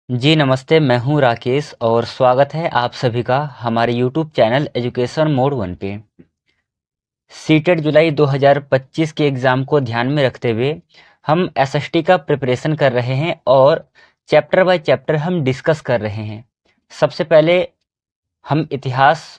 जी नमस्ते, मैं हूँ राकेश और स्वागत है आप सभी का हमारे यूट्यूब चैनल एजुकेशन मोड 1 पे। सीटेट जुलाई 2025 के एग्ज़ाम को ध्यान में रखते हुए हम एसएसटी का प्रिपरेशन कर रहे हैं और चैप्टर बाय चैप्टर हम डिस्कस कर रहे हैं। सबसे पहले हम इतिहास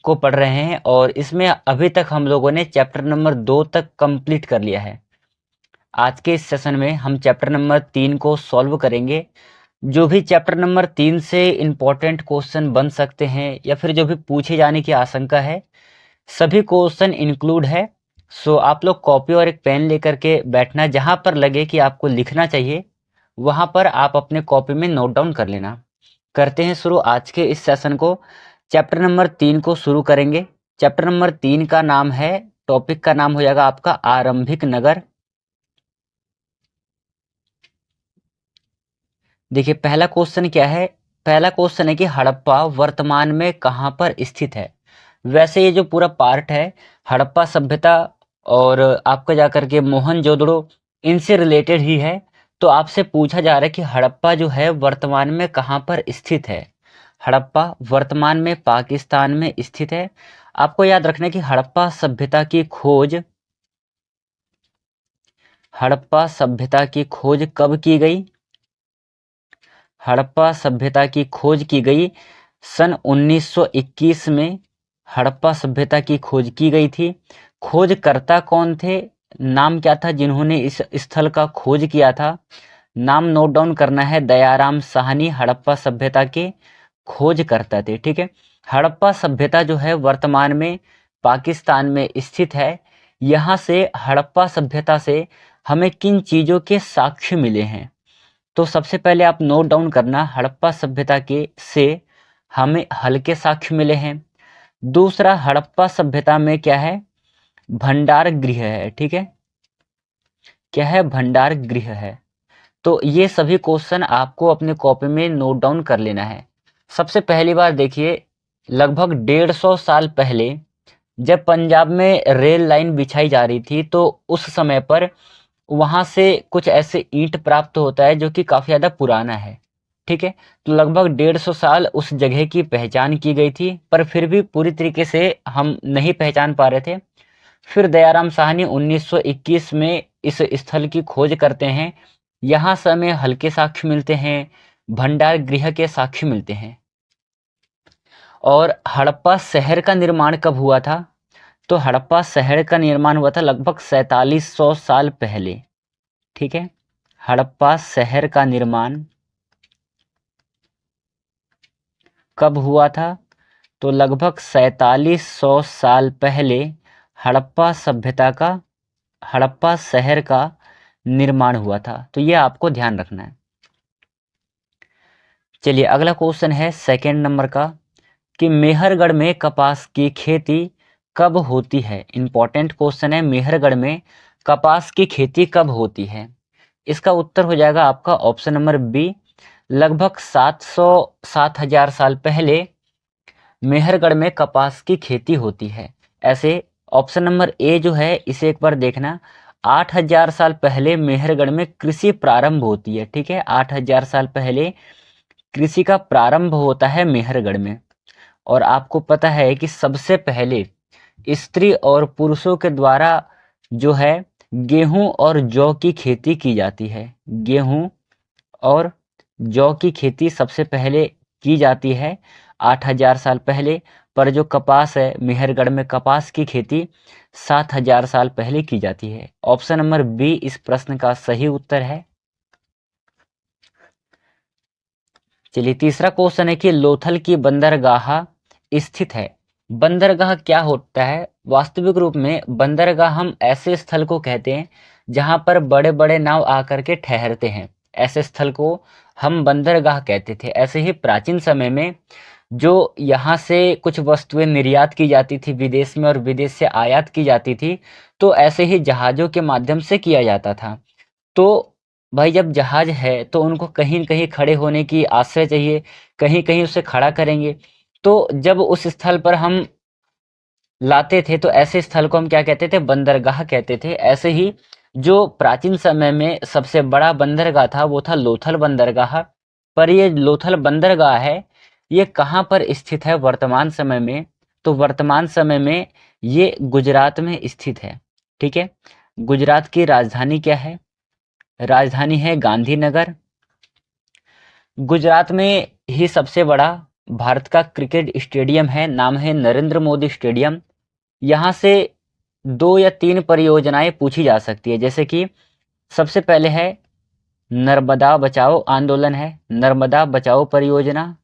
को पढ़ रहे हैं और इसमें अभी तक हम लोगों ने चैप्टर नंबर 2 तक कंप्लीट कर लिया है। आज के इस सेशन में हम चैप्टर नंबर 3 को सॉल्व करेंगे। जो भी चैप्टर नंबर 3 से इम्पोर्टेंट क्वेश्चन बन सकते हैं या फिर जो भी पूछे जाने की आशंका है, सभी क्वेश्चन इंक्लूड है। सो आप लोग कॉपी और एक पेन लेकर के बैठना, जहां पर लगे कि आपको लिखना चाहिए वहां पर आप अपने कॉपी में नोट डाउन कर लेना। करते हैं शुरू आज के इस सेशन को। चैप्टर नंबर 3 को शुरू करेंगे। चैप्टर नंबर 3 का नाम है, टॉपिक का नाम हो जाएगा आपका आरंभिक नगर। देखिए पहला क्वेश्चन क्या है। पहला क्वेश्चन है कि हड़प्पा वर्तमान में कहाँ पर स्थित है। वैसे ये जो पूरा पार्ट है हड़प्पा सभ्यता और आपका जाकर के मोहनजोदड़ो, इनसे रिलेटेड ही है। तो आपसे पूछा जा रहा है कि हड़प्पा जो है वर्तमान में कहाँ पर स्थित है। हड़प्पा वर्तमान में पाकिस्तान में स्थित है। आपको याद रखना है कि हड़प्पा सभ्यता की खोज कब की गई। हड़प्पा सभ्यता की खोज की गई सन 1921 में। हड़प्पा सभ्यता की खोज की गई थी। खोजकर्ता कौन थे, नाम क्या था जिन्होंने इस स्थल का खोज किया था। नाम नोट डाउन करना है, दयाराम साहनी हड़प्पा सभ्यता के खोज करते थे। ठीक है। हड़प्पा सभ्यता जो है वर्तमान में पाकिस्तान में स्थित है। यहाँ से हड़प्पा सभ्यता से हमें किन चीज़ों के साक्ष्य मिले हैं। तो सबसे पहले आप नोट डाउन करना, हड़प्पा सभ्यता के से हमें हल्के साक्ष्य मिले हैं। दूसरा, हड़प्पा सभ्यता में क्या है, भंडार गृह है। ठीक है, क्या है, भंडार गृह है। तो ये सभी क्वेश्चन आपको अपने कॉपी में नोट डाउन कर लेना है। सबसे पहली बार देखिए, लगभग 150 साल पहले जब पंजाब में रेल लाइन बिछाई जा रही थी तो उस समय पर वहां से कुछ ऐसे ईंट प्राप्त होता है जो कि काफी ज्यादा पुराना है। ठीक है। तो लगभग 150 साल उस जगह की पहचान की गई थी, पर फिर भी पूरी तरीके से हम नहीं पहचान पा रहे थे। फिर दयाराम साहनी 1921 में इस स्थल की खोज करते हैं। यहाँ से हमें हल्के साक्ष्य मिलते हैं, भंडार गृह के साक्ष्य मिलते हैं। और हड़प्पा शहर का निर्माण कब हुआ था, तो हड़प्पा शहर का निर्माण हुआ था लगभग 4700 साल पहले। ठीक है। हड़प्पा शहर का निर्माण कब हुआ था, तो लगभग 4700 साल पहले हड़प्पा सभ्यता का, हड़प्पा शहर का निर्माण हुआ था। तो ये आपको ध्यान रखना है। चलिए अगला क्वेश्चन है सेकंड नंबर का, कि मेहरगढ़ में कपास की खेती कब होती है। इंपॉर्टेंट क्वेश्चन है, मेहरगढ़ में कपास की खेती कब होती है। इसका उत्तर हो जाएगा आपका ऑप्शन नंबर बी, लगभग 700-7000 साल पहले मेहरगढ़ में कपास की खेती होती है। ऐसे ऑप्शन नंबर ए जो है इसे एक बार देखना, 8000 साल पहले मेहरगढ़ में कृषि प्रारंभ होती है। ठीक है, 8000 साल पहले कृषि का प्रारंभ होता है मेहरगढ़ में। और आपको पता है कि सबसे पहले स्त्री और पुरुषों के द्वारा जो है गेहूं और जौ की खेती की जाती है। गेहूं और जौ की खेती सबसे पहले की जाती है 8000 साल पहले। पर जो कपास है, मेहरगढ़ में कपास की खेती 7000 साल पहले की जाती है। ऑप्शन नंबर बी इस प्रश्न का सही उत्तर है। चलिए तीसरा क्वेश्चन है कि लोथल की बंदरगाह स्थित है। बंदरगाह क्या होता है, वास्तविक रूप में बंदरगाह हम ऐसे स्थल को कहते हैं जहां पर बड़े बड़े नाव आकर के ठहरते हैं। ऐसे स्थल को हम बंदरगाह कहते थे। ऐसे ही प्राचीन समय में जो यहाँ से कुछ वस्तुएं निर्यात की जाती थी विदेश में और विदेश से आयात की जाती थी, तो ऐसे ही जहाजों के माध्यम से किया जाता था। तो भाई जब जहाज है तो उनको कहीं न कहीं खड़े होने की आश्रय चाहिए, कहीं कहीं उसे खड़ा करेंगे। तो जब उस स्थल पर हम लाते थे तो ऐसे स्थल को हम क्या कहते थे, बंदरगाह कहते थे। ऐसे ही जो प्राचीन समय में सबसे बड़ा बंदरगाह था वो था लोथल बंदरगाह। पर ये लोथल बंदरगाह है ये कहाँ पर स्थित है वर्तमान समय में? तो वर्तमान समय में ये गुजरात में स्थित है। ठीक है, गुजरात की राजधानी क्या है? राजधानी है गांधीनगर। गुजरात में ही सबसे बड़ा भारत का क्रिकेट स्टेडियम है, नाम है नरेंद्र मोदी स्टेडियम। यहाँ से 2 या 3 परियोजनाएं पूछी जा सकती है, जैसे कि सबसे पहले है नर्मदा बचाओ आंदोलन है, नर्मदा बचाओ परियोजना।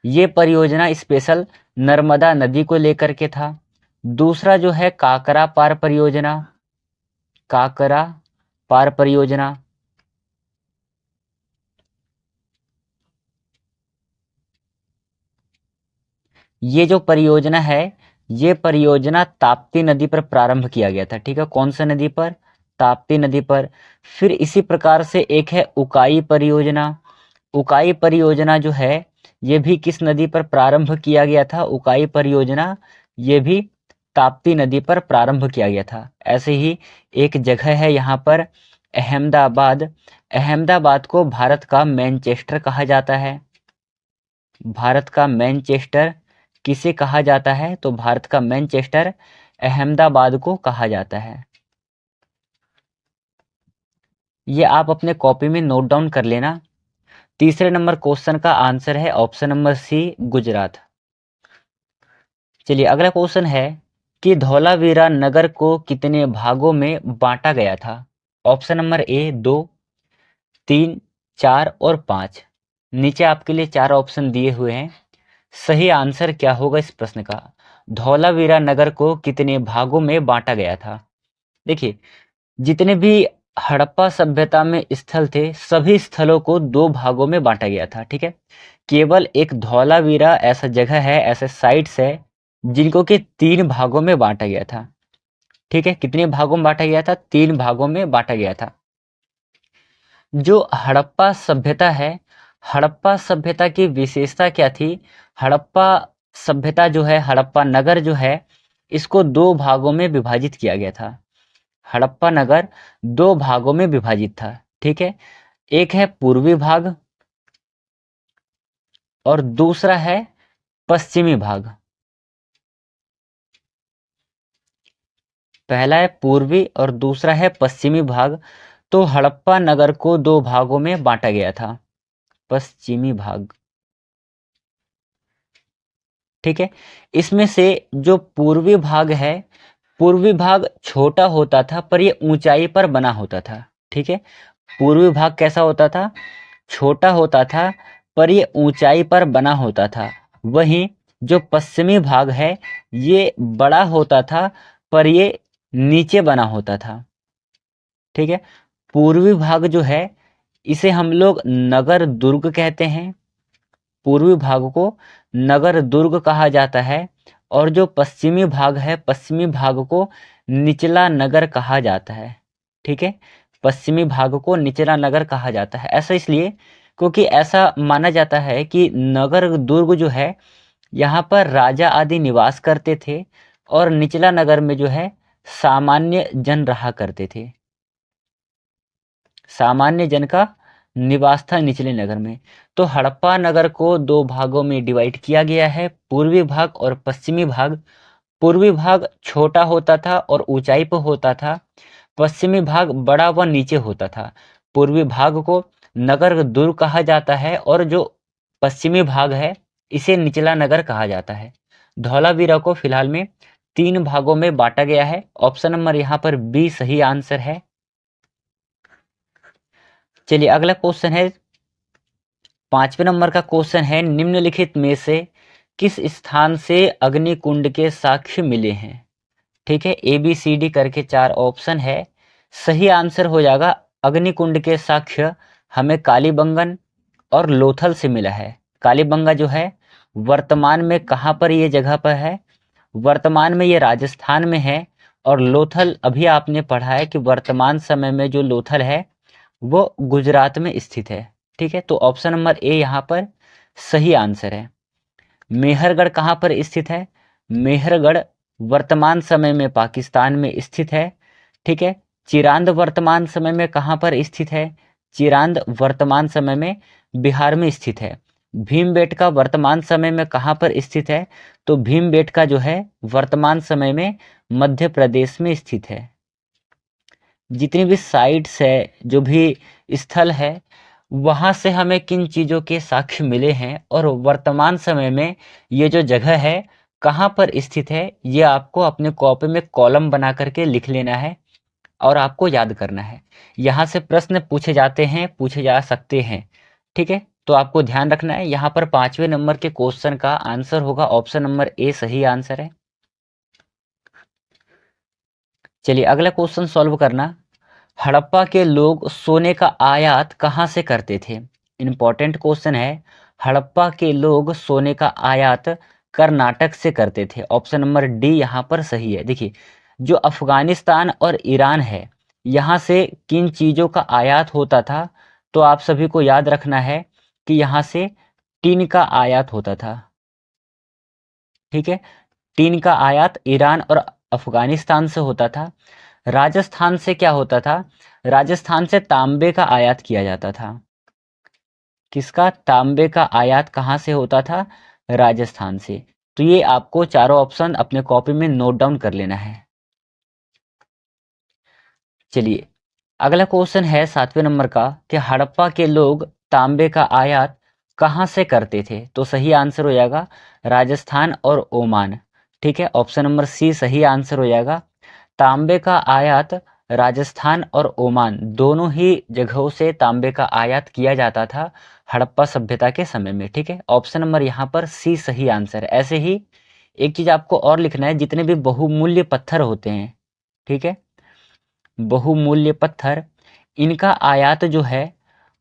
ये परियोजना स्पेशल नर्मदा नदी को लेकर के था। दूसरा जो है काकरा पार परियोजना, काकरा पार परियोजना। ये जो परियोजना है ये परियोजना ताप्ती नदी पर प्रारंभ किया गया था। ठीक है, कौन सा नदी पर? ताप्ती नदी पर। फिर इसी प्रकार से एक है उकाई परियोजना। उकाई परियोजना जो है ये भी किस नदी पर प्रारंभ किया गया था? उकाई परियोजना ये भी ताप्ती नदी पर प्रारंभ किया गया था। ऐसे ही एक जगह है यहाँ पर अहमदाबाद। अहमदाबाद को भारत का मैनचेस्टर कहा जाता है। भारत का मैनचेस्टर किसे कहा जाता है? तो भारत का मैनचेस्टर अहमदाबाद को कहा जाता है। ये आप अपने कॉपी में नोट डाउन कर लेना। तीसरे नंबर क्वेश्चन का आंसर है ऑप्शन नंबर सी, गुजरात। चलिए अगला क्वेश्चन है कि धौलावीरा नगर को कितने भागों में बांटा गया था? ऑप्शन नंबर ए 2, 3, 4 और 5। नीचे आपके लिए 4 ऑप्शन दिए हुए हैं। सही आंसर क्या होगा इस प्रश्न का? धौलावीरा नगर को कितने भागों में बांटा गया था? देखिए, जितने भी हड़प्पा सभ्यता में स्थल थे सभी स्थलों को 2 भागों में बांटा गया था। ठीक है, केवल एक धौलावीरा ऐसा जगह है, ऐसे साइट्स है जिनको कि 3 भागों में बांटा गया था। ठीक है, कितने भागों में बांटा गया था? 3 भागों में बांटा गया था। जो हड़प्पा सभ्यता है, हड़प्पा सभ्यता की विशेषता क्या थी? हड़प्पा सभ्यता जो है, हड़प्पा नगर जो है, इसको 2 भागों में विभाजित किया गया था। हड़प्पा नगर 2 भागों में विभाजित था। ठीक है, एक है पूर्वी भाग और दूसरा है पश्चिमी भाग। पहला है पूर्वी और दूसरा है पश्चिमी भाग। तो हड़प्पा नगर को 2 भागों में बांटा गया था, पश्चिमी भाग। ठीक है, इसमें से जो पूर्वी भाग है, पूर्वी भाग छोटा होता था पर ये ऊंचाई पर बना होता था। ठीक है, पूर्वी भाग कैसा होता था? छोटा होता था पर ये ऊंचाई पर बना होता था। वहीं जो पश्चिमी भाग है ये बड़ा होता था पर ये नीचे बना होता था। ठीक है, पूर्वी भाग जो है इसे हम लोग नगर दुर्ग कहते हैं। पूर्वी भाग को नगर दुर्ग कहा जाता है और जो पश्चिमी भाग है, पश्चिमी भाग को निचला नगर कहा जाता है। ठीक है, पश्चिमी भाग को निचला नगर कहा जाता है। ऐसा इसलिए क्योंकि ऐसा माना जाता है कि नगर दुर्ग जो है यहाँ पर राजा आदि निवास करते थे और निचला नगर में जो है सामान्य जन रहा करते थे। सामान्य जन का निवास था निचले नगर में। तो हड़प्पा नगर को 2 भागों में डिवाइड किया गया है, पूर्वी भाग और पश्चिमी भाग। पूर्वी भाग छोटा होता था और ऊंचाई पर होता था, पश्चिमी भाग बड़ा व नीचे होता था। पूर्वी भाग को नगर दुर्ग कहा जाता है और जो पश्चिमी भाग है इसे निचला नगर कहा जाता है। धौलावीरा को फिलहाल में 3 भागों में बांटा गया है। ऑप्शन नंबर यहाँ पर बी सही आंसर है। चलिए अगला क्वेश्चन है, 5वें नंबर का क्वेश्चन है, निम्नलिखित में से किस स्थान से अग्निकुंड के साक्ष्य मिले हैं? ठीक है, ए बी सी डी करके 4 ऑप्शन है। सही आंसर हो जाएगा अग्निकुंड के साक्ष्य हमें कालीबंगन और लोथल से मिला है। कालीबंगा जो है वर्तमान में कहाँ पर ये जगह पर है? वर्तमान में ये राजस्थान में है। और लोथल अभी आपने पढ़ा है कि वर्तमान समय में जो लोथल है वो गुजरात में स्थित है। ठीक है, तो ऑप्शन नंबर ए यहाँ पर सही आंसर है। मेहरगढ़ कहाँ पर स्थित है? मेहरगढ़ वर्तमान समय में पाकिस्तान में स्थित है। ठीक है, चिरांद वर्तमान समय में कहाँ पर स्थित है? चिरांद वर्तमान समय में बिहार में स्थित है। भीमबेटका वर्तमान समय में कहाँ पर स्थित है? तो भीमबेटका जो है वर्तमान समय में मध्य प्रदेश में स्थित है। जितनी भी साइट्स है, जो भी स्थल है, वहाँ से हमें किन चीज़ों के साक्ष्य मिले हैं और वर्तमान समय में ये जो जगह है कहाँ पर स्थित है, ये आपको अपने कॉपी में कॉलम बना करके लिख लेना है और आपको याद करना है। यहाँ से प्रश्न पूछे जाते हैं, पूछे जा सकते हैं, ठीक है। तो आपको ध्यान रखना है, यहाँ पर 5वें नंबर के क्वेश्चन का आंसर होगा ऑप्शन नंबर ए सही आंसर है। चलिए अगला क्वेश्चन सॉल्व करना। हड़प्पा के लोग सोने का आयात कहाँ से करते थे? इंपॉर्टेंट क्वेश्चन है। हड़प्पा के लोग सोने का आयात कर्नाटक से करते थे। ऑप्शन नंबर डी यहाँ पर सही है। देखिए, जो अफगानिस्तान और ईरान है, यहाँ से किन चीज़ों का आयात होता था? तो आप सभी को याद रखना है कि यहाँ से टीन का आयात होता था, ठीक है। टीन का आयात ईरान और अफगानिस्तान से होता था। राजस्थान से क्या होता था? राजस्थान से तांबे का आयात किया जाता था। किसका? तांबे का आयात कहाँ से होता था? राजस्थान से। तो ये आपको चारों ऑप्शन अपने कॉपी में नोट डाउन कर लेना है। चलिए अगला क्वेश्चन है 7वें नंबर का कि हड़प्पा के लोग तांबे का आयात कहाँ से करते थे? तो सही आंसर हो जाएगा राजस्थान और ओमान, ठीक है। ऑप्शन नंबर सी सही आंसर हो जाएगा। तांबे का आयात राजस्थान और ओमान दोनों ही जगहों से तांबे का आयात किया जाता था हड़प्पा सभ्यता के समय में, ठीक है। ऑप्शन नंबर यहाँ पर सी सही आंसर है। ऐसे ही एक चीज आपको और लिखना है, जितने भी बहुमूल्य पत्थर होते हैं, ठीक है, बहुमूल्य पत्थर, इनका आयात जो है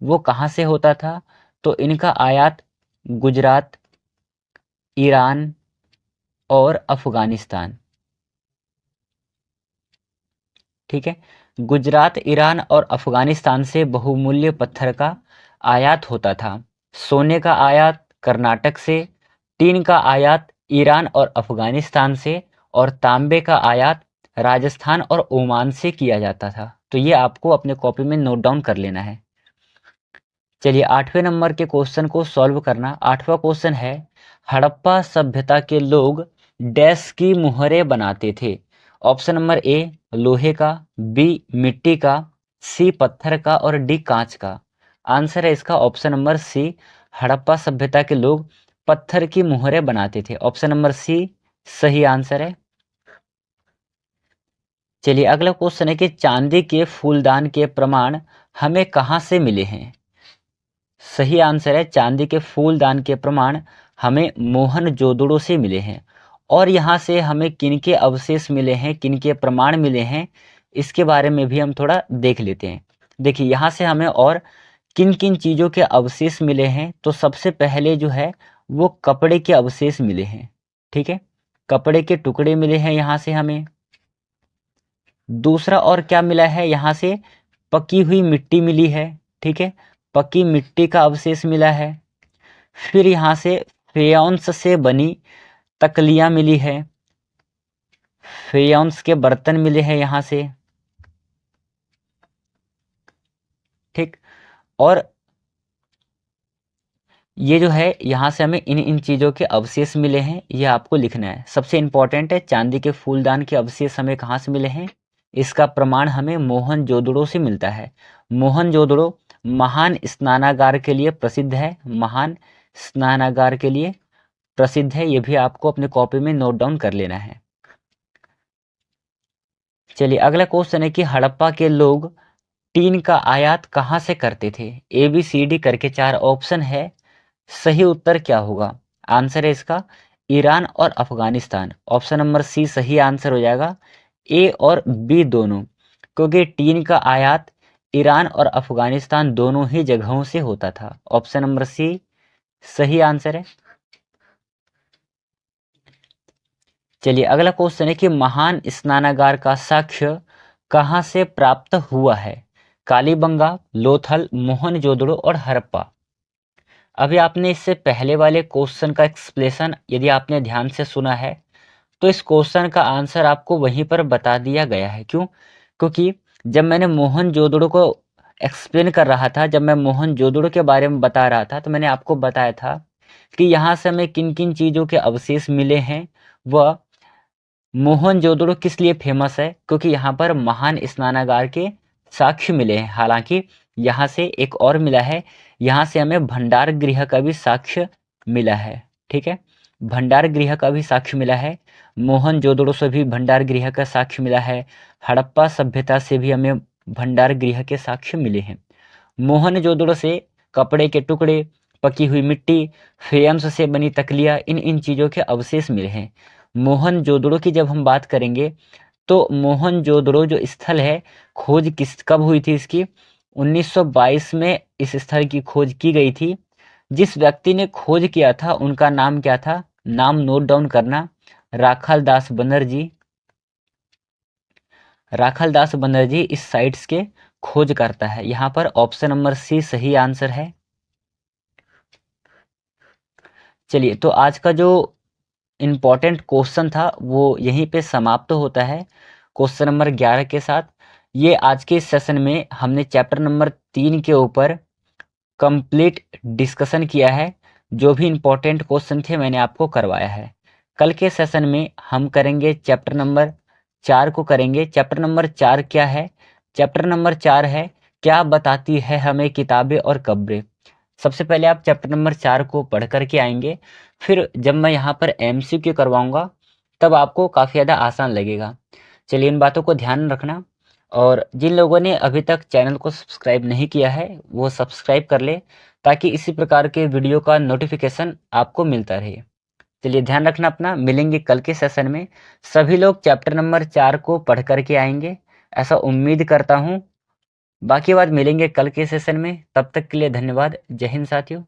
वो कहाँ से होता था? तो इनका आयात गुजरात, ईरान और अफगानिस्तान, ठीक है। गुजरात, ईरान और अफगानिस्तान से बहुमूल्य पत्थर का आयात होता था। सोने का आयात कर्नाटक से, टीन का आयात ईरान और अफगानिस्तान से, और तांबे का आयात राजस्थान और ओमान से किया जाता था। तो ये आपको अपने कॉपी में नोट डाउन कर लेना है। चलिए 8वें नंबर के क्वेश्चन को सॉल्व करना। 8वां क्वेश्चन है, हड़प्पा सभ्यता के लोग डैश की मुहरें बनाते थे? ऑप्शन नंबर ए लोहे का, बी मिट्टी का, सी पत्थर का और डी कांच का। आंसर है इसका ऑप्शन नंबर सी, हड़प्पा सभ्यता के लोग पत्थर की मुहरें बनाते थे। ऑप्शन नंबर सी सही आंसर है। चलिए अगला क्वेश्चन है कि चांदी के फूलदान के प्रमाण हमें कहाँ से मिले हैं? सही आंसर है, चांदी के फूलदान के प्रमाण हमें मोहनजोदड़ो से मिले हैं। और यहाँ से हमें किनके अवशेष मिले हैं, किनके प्रमाण मिले हैं, इसके बारे में भी हम थोड़ा देख लेते हैं। देखिए यहाँ से हमें और किन किन चीज़ों के अवशेष मिले हैं। तो सबसे पहले जो है वो कपड़े के अवशेष मिले हैं, ठीक है, कपड़े के टुकड़े मिले हैं यहाँ से हमें। दूसरा और क्या मिला है, यहाँ से पकी हुई मिट्टी मिली है, ठीक है, पकी मिट्टी का अवशेष मिला है। फिर यहाँ से फेयंस से बनी तकलियाँ मिली है, फेयंस के बर्तन मिले हैं यहाँ से, ठीक। और ये जो है यहाँ से हमें इन इन चीज़ों के अवशेष मिले हैं, ये आपको लिखना है। सबसे इंपॉर्टेंट है, चांदी के फूलदान के अवशेष हमें कहाँ से मिले हैं? इसका प्रमाण हमें मोहनजोदड़ो से मिलता है। मोहनजोदड़ो महान स्नानागार के लिए प्रसिद्ध है, महान स्नानागार के लिए प्रसिद्ध है। ये भी आपको अपने कॉपी में नोट डाउन कर लेना है। चलिए अगला क्वेश्चन है कि हड़प्पा के लोग टीन का आयात कहाँ से करते थे? ए बी सी डी करके 4 ऑप्शन है, सही उत्तर क्या होगा? आंसर है इसका ईरान और अफगानिस्तान। ऑप्शन नंबर सी सही आंसर हो जाएगा, ए और बी दोनों, क्योंकि टीन का आयात ईरान और अफगानिस्तान दोनों ही जगहों से होता था। ऑप्शन नंबर सी सही आंसर है। चलिए अगला क्वेश्चन है कि महान स्नानागार का साक्ष्य कहाँ से प्राप्त हुआ है? कालीबंगा, लोथल, मोहनजोदड़ो और हड़प्पा। अभी आपने इससे पहले वाले क्वेश्चन का एक्सप्लेनेशन यदि आपने ध्यान से सुना है तो इस क्वेश्चन का आंसर आपको वहीं पर बता दिया गया है। क्यों? क्योंकि जब मैंने मोहनजोदड़ो को एक्सप्लेन कर रहा था, जब मैं मोहनजोदड़ो के बारे में बता रहा था, तो मैंने आपको बताया था कि यहाँ से हमें किन किन चीज़ों के अवशेष मिले हैं। वह मोहनजोदड़ो किस लिए फेमस है, क्योंकि यहाँ पर महान स्नानागार के साक्ष्य मिले हैं। हालांकि यहाँ से एक और मिला है, यहाँ से हमें भंडार गृह का भी साक्ष्य मिला है। ठीक है, भंडार गृह का भी साक्ष्य मिला है। मोहनजोदड़ो से भी भंडार गृह का साक्ष्य मिला है। हड़प्पा सभ्यता से भी हमें भंडार गृह के साक्ष्य मिले हैं। मोहनजोदड़ो से कपड़े के टुकड़े, पकी हुई मिट्टी, फेयम्स से बनी तकलियाँ, इन चीज़ों के अवशेष मिले हैं। मोहनजोदड़ो की जब हम बात करेंगे तो मोहनजोदड़ो जो स्थल है, खोज किस कब हुई थी इसकी? 1922 में इस स्थल की खोज की गई थी। जिस व्यक्ति ने खोज किया था उनका नाम क्या था? नाम नोट डाउन करना, राखालदास बनर्जी। राखालदास बनर्जी इस साइट्स के खोज करता है। यहाँ पर ऑप्शन नंबर सी सही आंसर है। चलिए, तो आज का जो इम्पॉर्टेंट क्वेश्चन था वो यहीं पे समाप्त होता है, क्वेश्चन नंबर 11 के साथ। ये आज के सेशन में हमने चैप्टर नंबर 3 के ऊपर कंप्लीट डिस्कशन किया है। जो भी इम्पोर्टेंट क्वेश्चन थे मैंने आपको करवाया है। कल के सेशन में हम करेंगे चैप्टर नंबर 4 को करेंगे। चैप्टर नंबर 4 क्या है? चैप्टर नंबर 4 है, क्या बताती है हमें किताबें और कब्रें। सबसे पहले आप चैप्टर नंबर 4 को पढ़ करके आएंगे, फिर जब मैं यहाँ पर MCQ करवाऊंगा तब आपको काफ़ी ज़्यादा आसान लगेगा। चलिए, इन बातों को ध्यान रखना, और जिन लोगों ने अभी तक चैनल को सब्सक्राइब नहीं किया है वो सब्सक्राइब कर ले, ताकि इसी प्रकार के वीडियो का नोटिफिकेशन आपको मिलता रहे। चलिए, ध्यान रखना अपना। मिलेंगे कल के सेशन में। सभी लोग चैप्टर नंबर 4 को पढ़ करके आएंगे, ऐसा उम्मीद करता हूँ। बाकी बात मिलेंगे कल के सेशन में। तब तक के लिए धन्यवाद। जय हिंद साथियों।